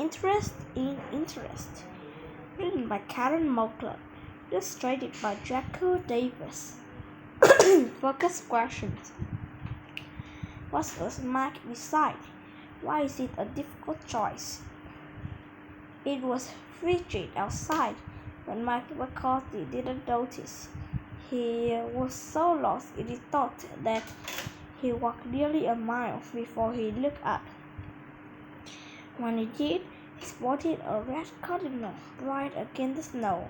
Interest in Interest, written by Karen Mockler, illustrated by Jacko Davis. Focus questions. What does Mark decide? Why is it a difficult choice? It was frigid outside, but Mark McCarthy didn't notice. He was so lost in his thought that he walked nearly a mile before he looked up. When he did, he spotted a red cardinal right against the snow.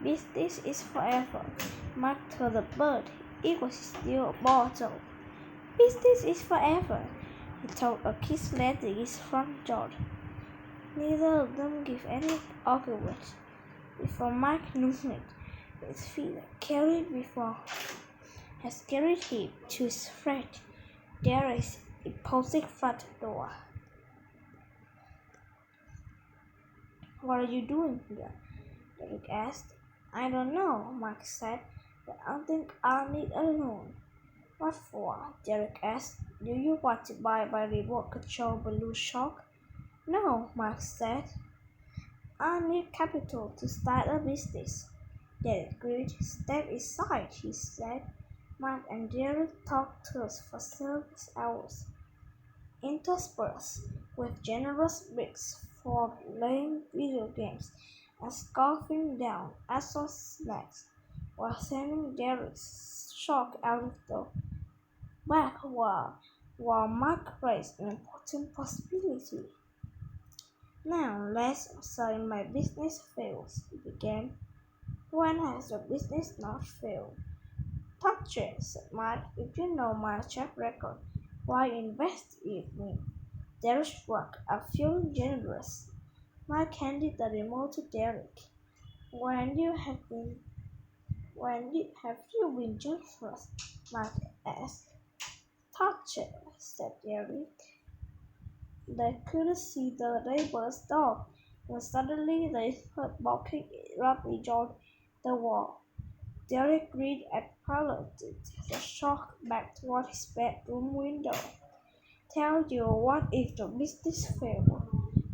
This is forever, Mark told the bird. It was still a bottle. This is forever, he told a kid landing his front door. Neither of them gave any argument. Before Mark knew it, his feet had carried him to his friend Derek's imposing front door. What are you doing here? Derek asked. I don't know, Mark said, but I think I'll need a loan. What for? Derek asked. Do you want to buy my remote control balloon shark? No, Mark said. I need capital to start a business. Derek agreed. Step inside, he said. Mark and Derek talked for several hours, interspersed with generous breaks for playing video games and scarfing down assorted snacks while sending Derek's shark out of the back while Mark raised an important possibility. Now let's say my business fails, he began. When has your business not failed? Touch it, said Mark. If you know my track record, why invest in me? Derek shrugged. I'm feeling generous. Mark handed the remote to Derek. When have you been generous? Mark asked. Touch it, said Derek. They couldn't see the neighbor's dog when suddenly they heard barking rapidly on the wall. Derek grinned and piloted the shark back toward his bedroom window. Tell you what, if the business failed,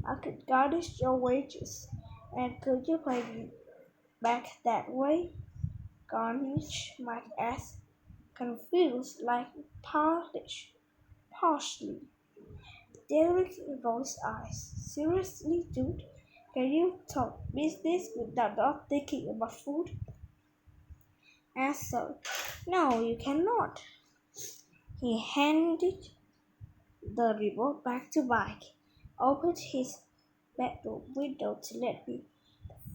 I could garnish your wages, and could you pay me back that way? Garnish, Mike asked, confused like partially. Derek rolled his eyes. Seriously, dude? Can you talk business without not thinking about food? Answer. No, you cannot. He handed the remote back to Mike, opened his bedroom window to let the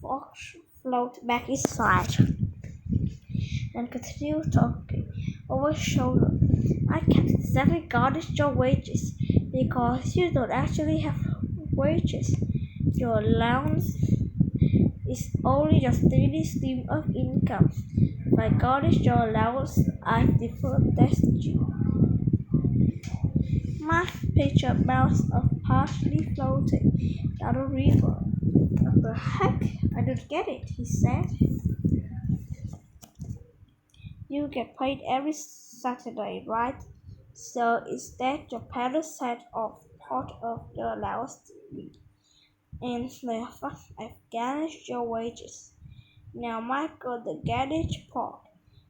fog float back inside, and continued talking over his shoulder. I can't exactly garnish your wages because you don't actually have wages. Your allowance is only a steady stream of income. If I garnish your allowance, I've deferred destiny. My picture bounce of partially floating down the river. What the heck? I don't get it, he said. You get paid every Saturday, right? So instead your parents set off part of the allowance to me. And I've garnished your wages. Now Mike got the garnish part.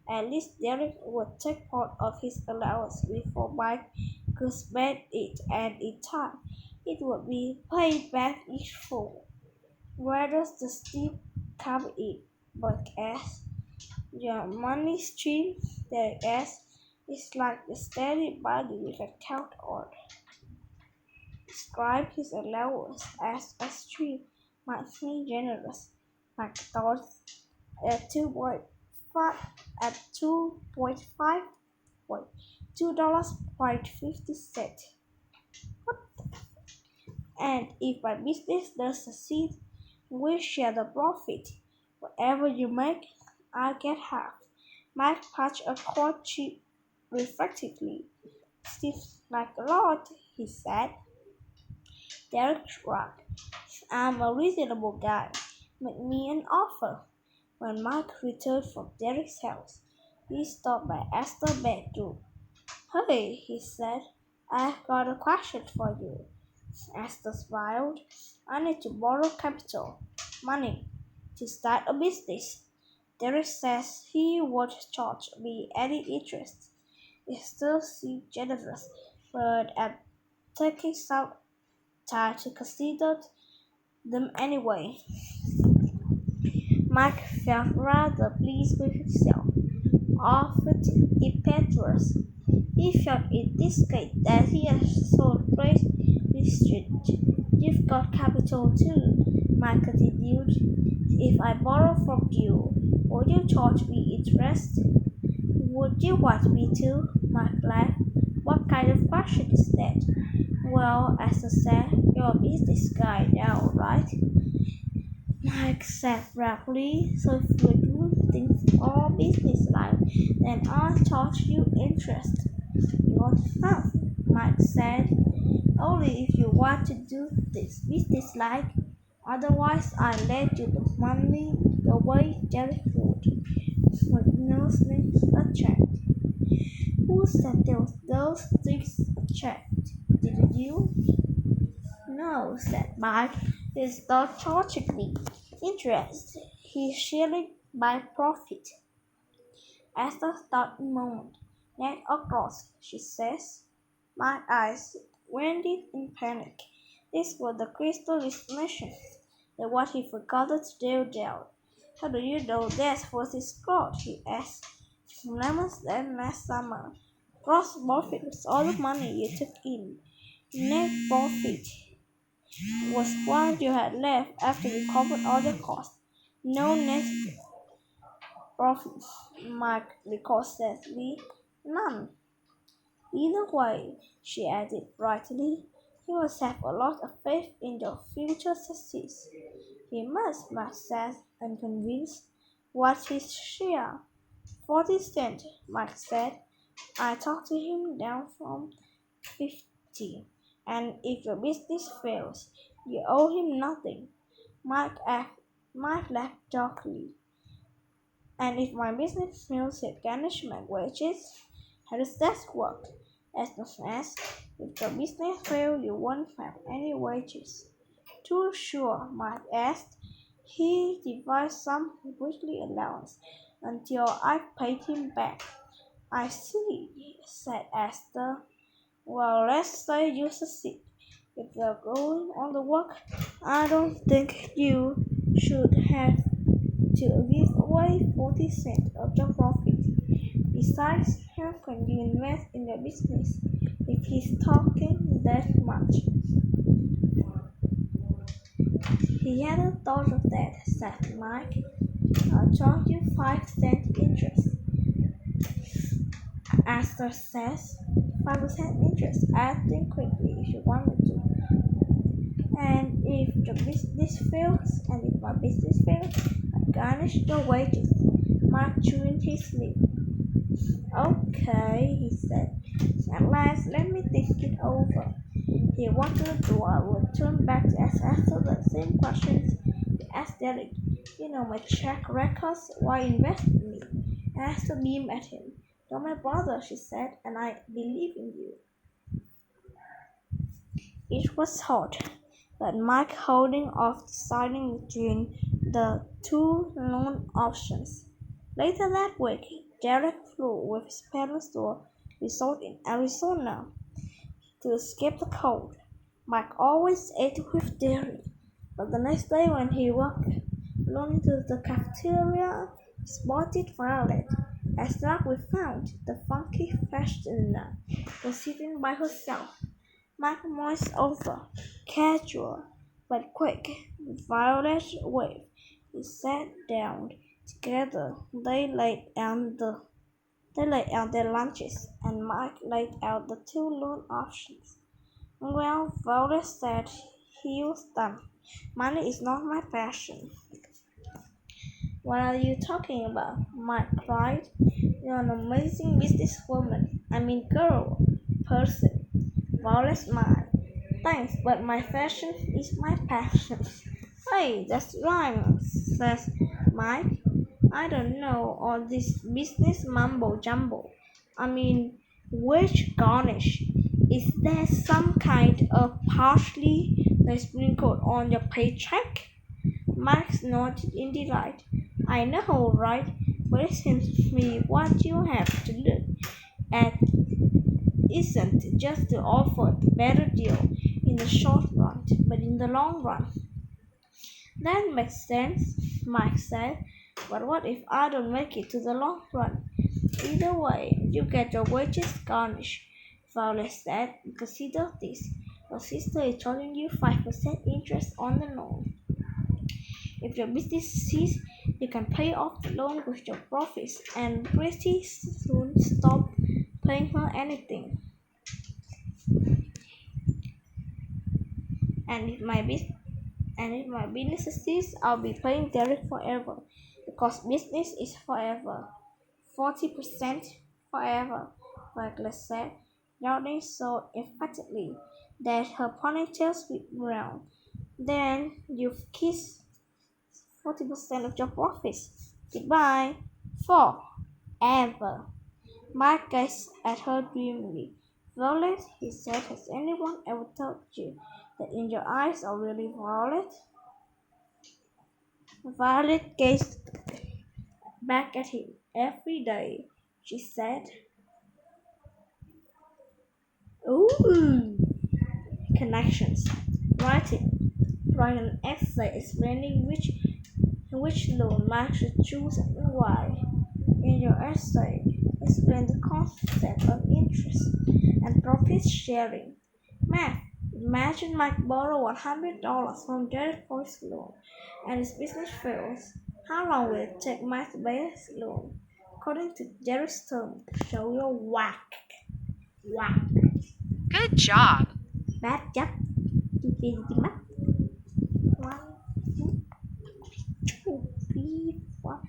At least Derek would take part of his allowance before Mike could spend it, and in time it would be paid back in full. Where does the steam come in? Mike asked. Your money stream, Derek asked, is like the steady money we can count on. Describe his allowance as a stream monthly generous. Mike thought at 2.5 at 2.5 $2.50. What? And if my business does succeed, we share the profit. Whatever you make, I get half. Mike punched a cold chip reflectively. Seems like a lot, he said. Derek shrugged. I'm a reasonable guy. Make me an offer. When Mike returned from Derek's house, he stopped by Esther's bedroom. Hey, he said, I've got a question for you. Esther smiled. I need to borrow capital, money, to start a business. Derek says he won't charge me any interest. It still seems generous, but I'm taking some time to consider them anyway. Mike felt rather pleased with himself, often impetuous. He felt in this case that he had shown great restraint. You've got capital too, Mike continued. If I borrow from you, would you charge me interest? Would you want me to? Mike laughed. What kind of question is that? Well, as I said, you're a business guy now, right? Mike said proudly, so if you do things all business like, then I'll charge you interest. You're tough, Mike said. Only if you want to do this business like, otherwise I'll lend you the money the way Jerry would. With no strings attached. Who said those strings attached? Didn't you? No, said Mike. He's not charging me interest. He's sharing my profit. Esther thought a moment. Net or gross, she says. My eyes went in panic. This was the crystal mission. Then what he forgot to do down. How do you know that's what it's called? He asked. Lemons then last summer. Gross profit was all the money you took in. Net profit was what you had left after you covered all the costs. No net profit, Mark said Lee. None. Either way, she added brightly, he must have a lot of faith in your future success. He must, Mark said, unconvinced. What's his share? 40 cents, Mark said. I talked to him down from 50. And if your business fails, you owe him nothing. Mike laughed darkly. And if my business fails, he'll garnish my wages? How does that work? As asked. If your business fails, you won't have any wages. Too sure, Mike asked. He devised some weekly allowance until I paid him back. I see, said Esther. Well, let's say you succeed. If you're going on the work, I don't think you should have to give away 40 cents of your profit. Besides, how can you invest in your business if he's talking that much? He hadn't thought of that, said Mike. I'll charge you 5 cents interest. Esther says 5% interest. I think quickly if you want me to. And if the business fails, and if my business fails, I garnish your wages. Mark chewed his lip. Okay, he said. At last, let me think it over. He walked to the door, would turn back to ask Esther the same questions he asked Derek. You know my track records, why invest in me? Esther beamed at him. You're my brother, she said, and I believe in you. It was hard, but Mike holding off deciding between the two loan options. Later that week, Derek flew with his parents to a resort in Arizona to escape the cold. Mike always ate with dairy, but the next day when he walked alone into the cafeteria, he spotted Violet. As luck we found, the funky fashioner was sitting by herself. Mike moist over, casual but quick. Violet waved. He sat down. Together they laid out their lunches, and Mike laid out the two loan options. Well, Violet said he was done. Money is not my passion. What are you talking about? Mike cried. You're an amazing businesswoman. I mean girl, person. Violet smiled. Thanks, but my fashion is my passion. Hey, that's rhymes, says Mike. I don't know all this business mumbo jumbo. I mean, wage garnish. Is there some kind of parsley that's sprinkled on your paycheck? Max nodded in delight. I know, right? But it seems to me what you have to look at isn't just to offer the better deal in the short run, but in the long run. That makes sense, Mike said. But what if I don't make it to the long run? Either way, you get your wages garnished. Violet said, consider this. Your sister is charging you 5% interest on the loan. If your business ceases, you can pay off the loan with your profits and pretty soon stop paying her anything. And if my business ceases, I'll be paying Derek forever because business is forever. 40% forever, Wagler said, nodding so emphatically that her ponytail whipped round. Then you've kissed 40% of your profits. Goodbye. Forever. Mark gazed at her dreamily. Violet, he said, has anyone ever told you that in your eyes are really violet? Violet gazed back at him. Every day, she said. Ooh, connections. Write it. Write an essay explaining which loan Mark should choose and why. In your essay, explain the concept of interest and profit sharing. Math. Imagine Mike borrow $100 from Derek for his loan, and his business fails. How long will it take Mike to pay his loan? According to Derek's term, show your whack. Whack. Good job. Bad job. One, two, three, four.